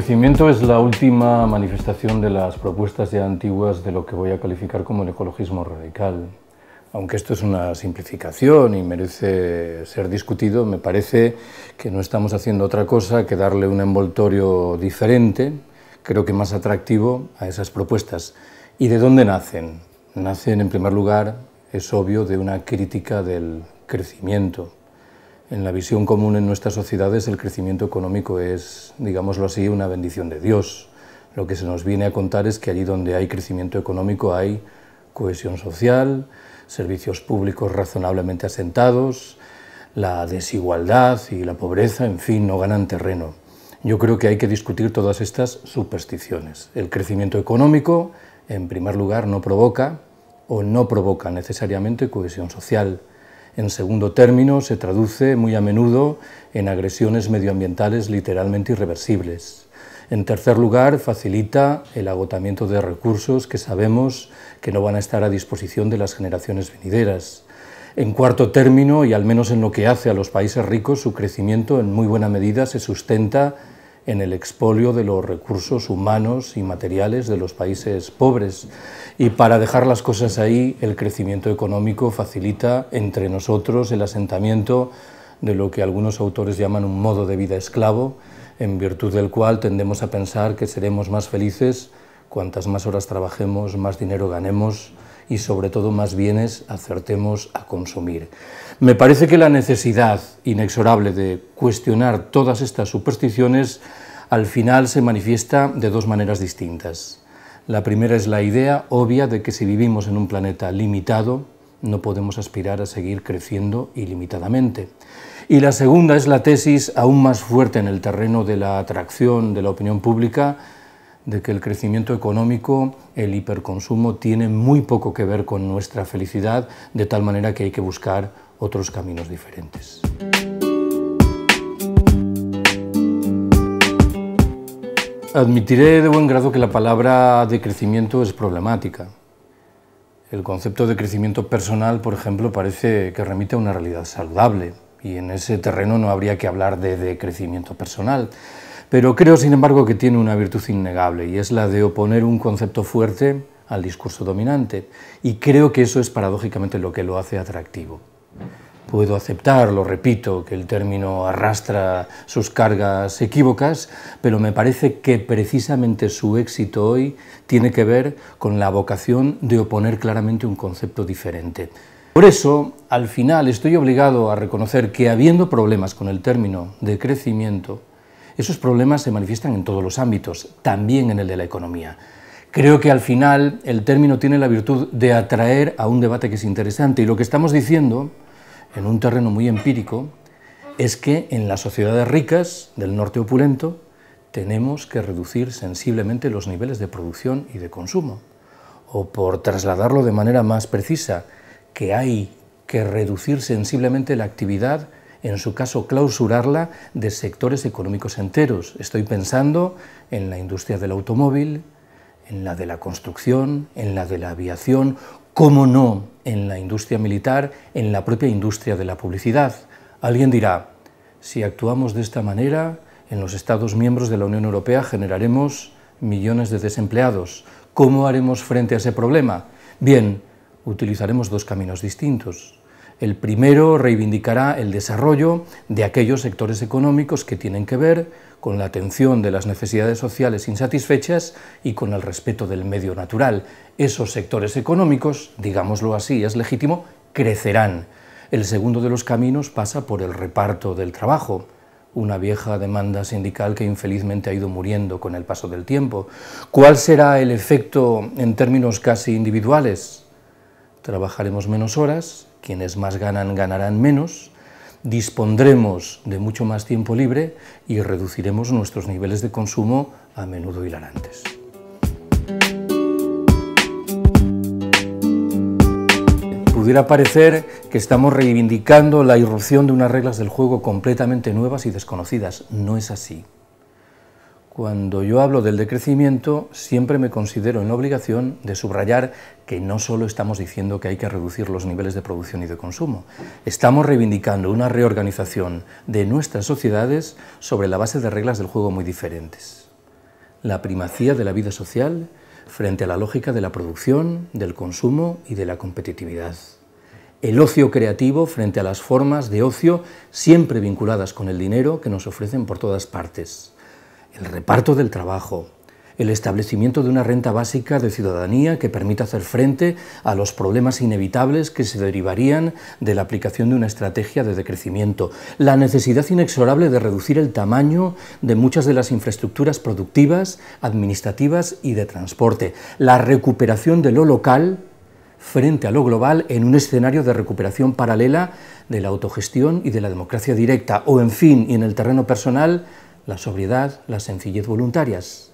crecimiento es la última manifestación de las propuestas ya antiguas de lo que voy a calificar como el ecologismo radical. Aunque esto es una simplificación y merece ser discutido, me parece que no estamos haciendo otra cosa que darle un envoltorio diferente, creo que más atractivo, a esas propuestas. ¿Y de dónde nacen? Nacen, en primer lugar, es obvio, de una crítica del crecimiento. En la visión común en nuestras sociedades el crecimiento económico es, digámoslo así, una bendición de Dios. Lo que se nos viene a contar es que allí donde hay crecimiento económico hay cohesión social, servicios públicos razonablemente asentados, la desigualdad y la pobreza, en fin, no ganan terreno. Yo creo que hay que discutir todas estas supersticiones. El crecimiento económico, en primer lugar, no provoca o no provoca necesariamente cohesión social. En segundo término, se traduce muy a menudo en agresiones medioambientales literalmente irreversibles. En tercer lugar, facilita el agotamiento de recursos que sabemos que no van a estar a disposición de las generaciones venideras. En cuarto término, y al menos en lo que hace a los países ricos, su crecimiento en muy buena medida se sustenta en el expolio de los recursos humanos y materiales de los países pobres. Y para dejar las cosas ahí, el crecimiento económico facilita entre nosotros el asentamiento de lo que algunos autores llaman un modo de vida esclavo, en virtud del cual tendemos a pensar que seremos más felices cuantas más horas trabajemos, más dinero ganemos y sobre todo más bienes acertemos a consumir. Me parece que la necesidad inexorable de cuestionar todas estas supersticiones al final se manifiesta de dos maneras distintas. La primera es la idea obvia de que si vivimos en un planeta limitado, no podemos aspirar a seguir creciendo ilimitadamente. Y la segunda es la tesis aún más fuerte en el terreno de la atracción de la opinión pública, de que el crecimiento económico, el hiperconsumo, tiene muy poco que ver con nuestra felicidad, de tal manera que hay que buscar otros caminos diferentes. Admitiré de buen grado que la palabra de crecimiento es problemática. El concepto de crecimiento personal, por ejemplo, parece que remite a una realidad saludable, y en ese terreno no habría que hablar de crecimiento personal. Pero creo, sin embargo, que tiene una virtud innegable, y es la de oponer un concepto fuerte al discurso dominante, y creo que eso es paradójicamente lo que lo hace atractivo. Puedo aceptar, lo repito, que el término arrastra sus cargas equívocas, pero me parece que precisamente su éxito hoy tiene que ver con la vocación de oponer claramente un concepto diferente. Por eso, al final, estoy obligado a reconocer que habiendo problemas con el término de crecimiento, esos problemas se manifiestan en todos los ámbitos, también en el de la economía. Creo que al final el término tiene la virtud de atraer a un debate que es interesante, y lo que estamos diciendo, en un terreno muy empírico, es que en las sociedades ricas del norte opulento tenemos que reducir sensiblemente los niveles de producción y de consumo. O por trasladarlo de manera más precisa, que hay que reducir sensiblemente la actividad, en su caso clausurarla, de sectores económicos enteros. Estoy pensando en la industria del automóvil, en la de la construcción, en la de la aviación, cómo no, en la industria militar, en la propia industria de la publicidad. Alguien dirá, si actuamos de esta manera, en los Estados miembros de la Unión Europea generaremos millones de desempleados. ¿Cómo haremos frente a ese problema? Bien, utilizaremos dos caminos distintos. El primero reivindicará el desarrollo de aquellos sectores económicos que tienen que ver con la atención de las necesidades sociales insatisfechas y con el respeto del medio natural. Esos sectores económicos, digámoslo así, es legítimo, crecerán. El segundo de los caminos pasa por el reparto del trabajo, una vieja demanda sindical que infelizmente ha ido muriendo con el paso del tiempo. ¿Cuál será el efecto en términos casi individuales? Trabajaremos menos horas, quienes más ganan ganarán menos, dispondremos de mucho más tiempo libre y reduciremos nuestros niveles de consumo a menudo hilarantes. Pudiera parecer que estamos reivindicando la irrupción de unas reglas del juego completamente nuevas y desconocidas. No es así. Cuando yo hablo del decrecimiento, siempre me considero en la obligación de subrayar que no solo estamos diciendo que hay que reducir los niveles de producción y de consumo, estamos reivindicando una reorganización de nuestras sociedades sobre la base de reglas del juego muy diferentes. la primacía de la vida social frente a la lógica de la producción, del consumo y de la competitividad. El ocio creativo frente a las formas de ocio siempre vinculadas con el dinero que nos ofrecen por todas partes. El reparto del trabajo, el establecimiento de una renta básica de ciudadanía que permita hacer frente a los problemas inevitables que se derivarían de la aplicación de una estrategia de decrecimiento, la necesidad inexorable de reducir el tamaño de muchas de las infraestructuras productivas, administrativas y de transporte, la recuperación de lo local frente a lo global en un escenario de recuperación paralela de la autogestión y de la democracia directa, o en fin, y en el terreno personal, la sobriedad, la sencillez voluntarias.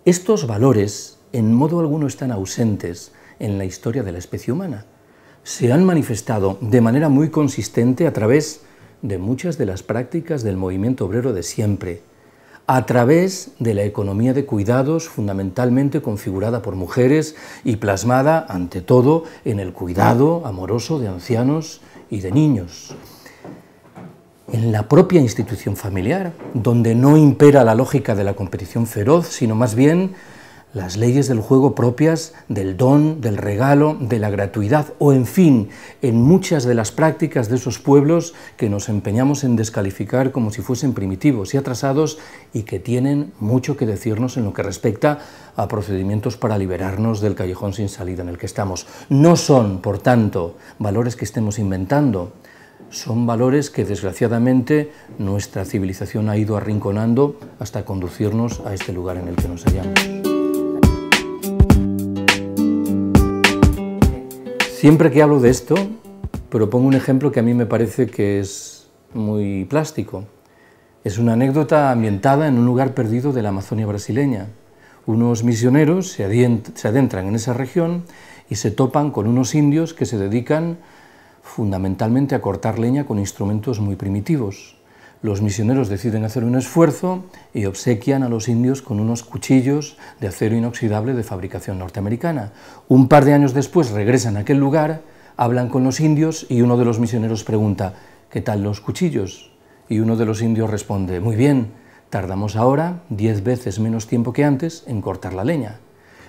Estos valores en modo alguno están ausentes en la historia de la especie humana. Se han manifestado de manera muy consistente a través de muchas de las prácticas del movimiento obrero de siempre, a través de la economía de cuidados fundamentalmente configurada por mujeres y plasmada, ante todo, en el cuidado amoroso de ancianos y de niños. En la propia institución familiar, donde no impera la lógica de la competición feroz, sino más bien las leyes del juego propias del don, del regalo, de la gratuidad, o en fin, en muchas de las prácticas de esos pueblos que nos empeñamos en descalificar como si fuesen primitivos y atrasados y que tienen mucho que decirnos en lo que respecta a procedimientos para liberarnos del callejón sin salida en el que estamos. No son, por tanto, valores que estemos inventando, son valores que desgraciadamente nuestra civilización ha ido arrinconando hasta conducirnos a este lugar en el que nos hallamos. Siempre que hablo de esto, propongo un ejemplo que a mí me parece que es muy plástico. Es una anécdota ambientada en un lugar perdido de la Amazonia brasileña. Unos misioneros se adentran en esa región y se topan con unos indios que se dedican fundamentalmente a cortar leña con instrumentos muy primitivos. Los misioneros deciden hacer un esfuerzo y obsequian a los indios con unos cuchillos de acero inoxidable de fabricación norteamericana. Un par de años después regresan a aquel lugar, hablan con los indios y uno de los misioneros pregunta: ¿qué tal los cuchillos? Y uno de los indios responde: muy bien, tardamos ahora 10 veces menos tiempo que antes en cortar la leña.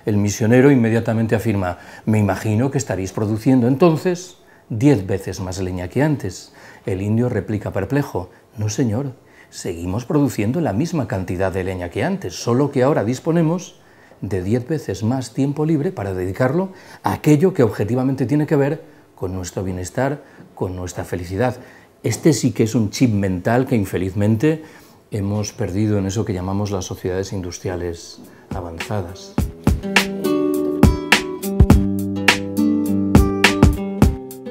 El misionero inmediatamente afirma: me imagino que estaréis produciendo entonces 10 veces más leña que antes. El indio replica perplejo: no señor, seguimos produciendo la misma cantidad de leña que antes, solo que ahora disponemos de 10 veces más tiempo libre para dedicarlo a aquello que objetivamente tiene que ver con nuestro bienestar, con nuestra felicidad. Este sí que es un chip mental que infelizmente hemos perdido en eso que llamamos las sociedades industriales avanzadas.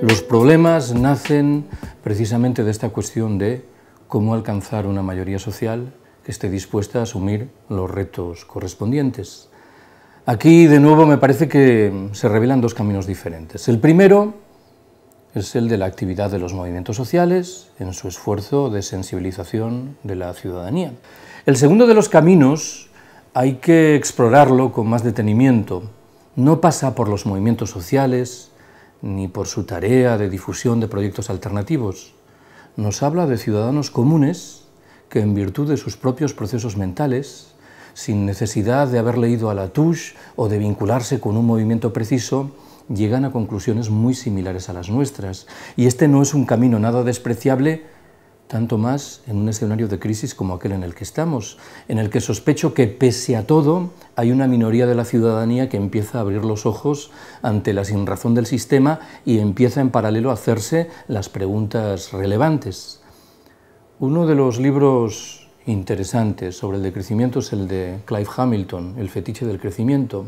Los problemas nacen precisamente de esta cuestión de cómo alcanzar una mayoría social que esté dispuesta a asumir los retos correspondientes. Aquí, de nuevo, me parece que se revelan dos caminos diferentes. El primero es el de la actividad de los movimientos sociales en su esfuerzo de sensibilización de la ciudadanía. El segundo de los caminos hay que explorarlo con más detenimiento. No pasa por los movimientos sociales ni por su tarea de difusión de proyectos alternativos. Nos habla de ciudadanos comunes que, en virtud de sus propios procesos mentales, sin necesidad de haber leído a Latouche o de vincularse con un movimiento preciso, llegan a conclusiones muy similares a las nuestras. Y este no es un camino nada despreciable, tanto más en un escenario de crisis como aquel en el que estamos, en el que sospecho que, pese a todo, hay una minoría de la ciudadanía que empieza a abrir los ojos ante la sinrazón del sistema y empieza en paralelo a hacerse las preguntas relevantes. Uno de los libros interesantes sobre el decrecimiento es el de Clive Hamilton, El fetiche del crecimiento.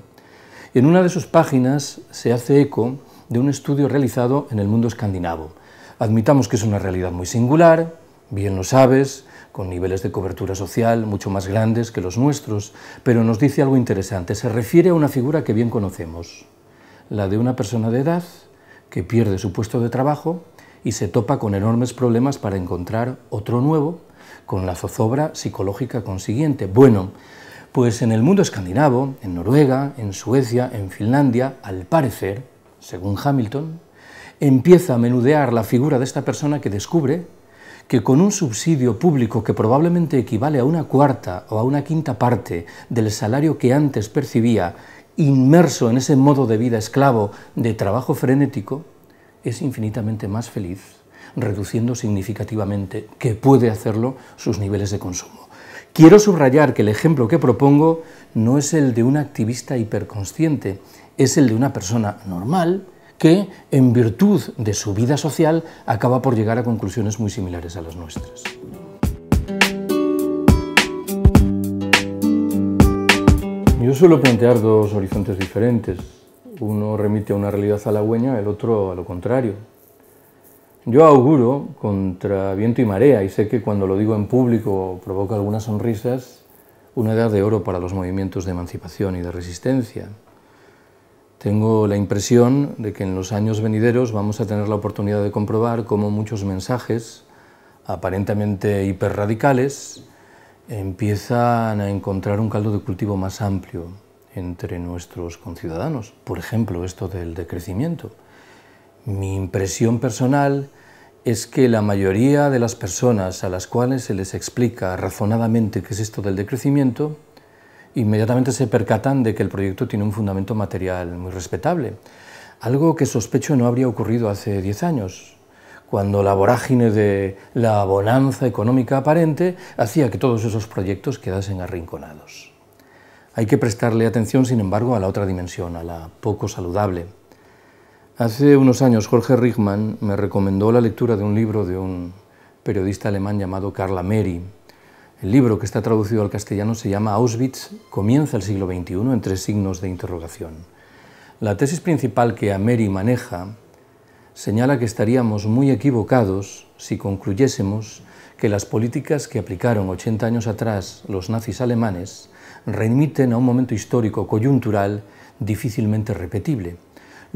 En una de sus páginas se hace eco de un estudio realizado en el mundo escandinavo. Admitamos que es una realidad muy singular, bien lo sabes, con niveles de cobertura social mucho más grandes que los nuestros, pero nos dice algo interesante. Se refiere a una figura que bien conocemos, la de una persona de edad que pierde su puesto de trabajo y se topa con enormes problemas para encontrar otro nuevo, con la zozobra psicológica consiguiente. Bueno, pues en el mundo escandinavo, en Noruega, en Suecia, en Finlandia, al parecer, según Hamilton, empieza a menudear la figura de esta persona que descubre que con un subsidio público que probablemente equivale a una cuarta o a una quinta parte del salario que antes percibía, inmerso en ese modo de vida esclavo de trabajo frenético, es infinitamente más feliz, reduciendo significativamente, que puede hacerlo, sus niveles de consumo. Quiero subrayar que el ejemplo que propongo no es el de un activista hiperconsciente, es el de una persona normal que, en virtud de su vida social, acaba por llegar a conclusiones muy similares a las nuestras. Yo suelo plantear dos horizontes diferentes. Uno remite a una realidad halagüeña, el otro a lo contrario. Yo auguro contra viento y marea, y sé que cuando lo digo en público provoca algunas sonrisas, una edad de oro para los movimientos de emancipación y de resistencia. Tengo la impresión de que en los años venideros vamos a tener la oportunidad de comprobar cómo muchos mensajes, aparentemente hiperradicales, empiezan a encontrar un caldo de cultivo más amplio entre nuestros conciudadanos. Por ejemplo, esto del decrecimiento. Mi impresión personal es que la mayoría de las personas a las cuales se les explica razonadamente qué es esto del decrecimiento, inmediatamente se percatan de que el proyecto tiene un fundamento material muy respetable, algo que sospecho no habría ocurrido hace 10 años, cuando la vorágine de la bonanza económica aparente hacía que todos esos proyectos quedasen arrinconados. Hay que prestarle atención, sin embargo, a la otra dimensión, a la poco saludable. Hace unos años Jorge Rickmann me recomendó la lectura de un libro de un periodista alemán llamado Carl Ameri. El libro, que está traducido al castellano, se llama Auschwitz, comienza el siglo XXI, entre signos de interrogación. La tesis principal que Ameri maneja señala que estaríamos muy equivocados si concluyésemos que las políticas que aplicaron 80 años atrás los nazis alemanes remiten a un momento histórico coyuntural difícilmente repetible.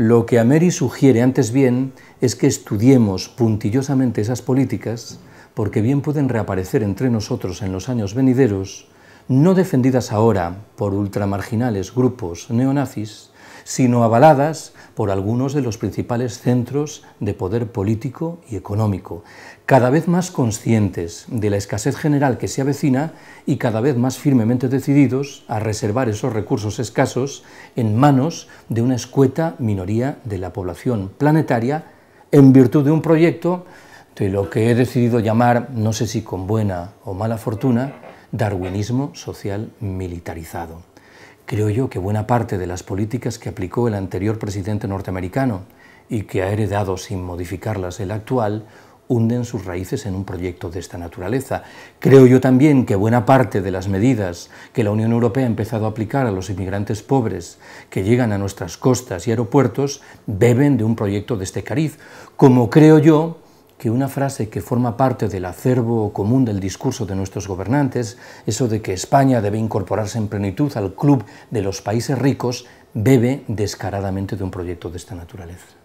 Lo que Ameri sugiere antes bien es que estudiemos puntillosamente esas políticas, porque bien pueden reaparecer entre nosotros en los años venideros, no defendidas ahora por ultramarginales grupos neonazis, sino avaladas por algunos de los principales centros de poder político y económico, cada vez más conscientes de la escasez general que se avecina y cada vez más firmemente decididos a reservar esos recursos escasos en manos de una escueta minoría de la población planetaria en virtud de un proyecto de lo que he decidido llamar, no sé si con buena o mala fortuna, darwinismo social militarizado. Creo yo que buena parte de las políticas que aplicó el anterior presidente norteamericano y que ha heredado sin modificarlas el actual, hunden sus raíces en un proyecto de esta naturaleza. Creo yo también que buena parte de las medidas que la Unión Europea ha empezado a aplicar a los inmigrantes pobres que llegan a nuestras costas y aeropuertos beben de un proyecto de este cariz, como creo yo que una frase que forma parte del acervo común del discurso de nuestros gobernantes, eso de que España debe incorporarse en plenitud al club de los países ricos, bebe descaradamente de un proyecto de esta naturaleza.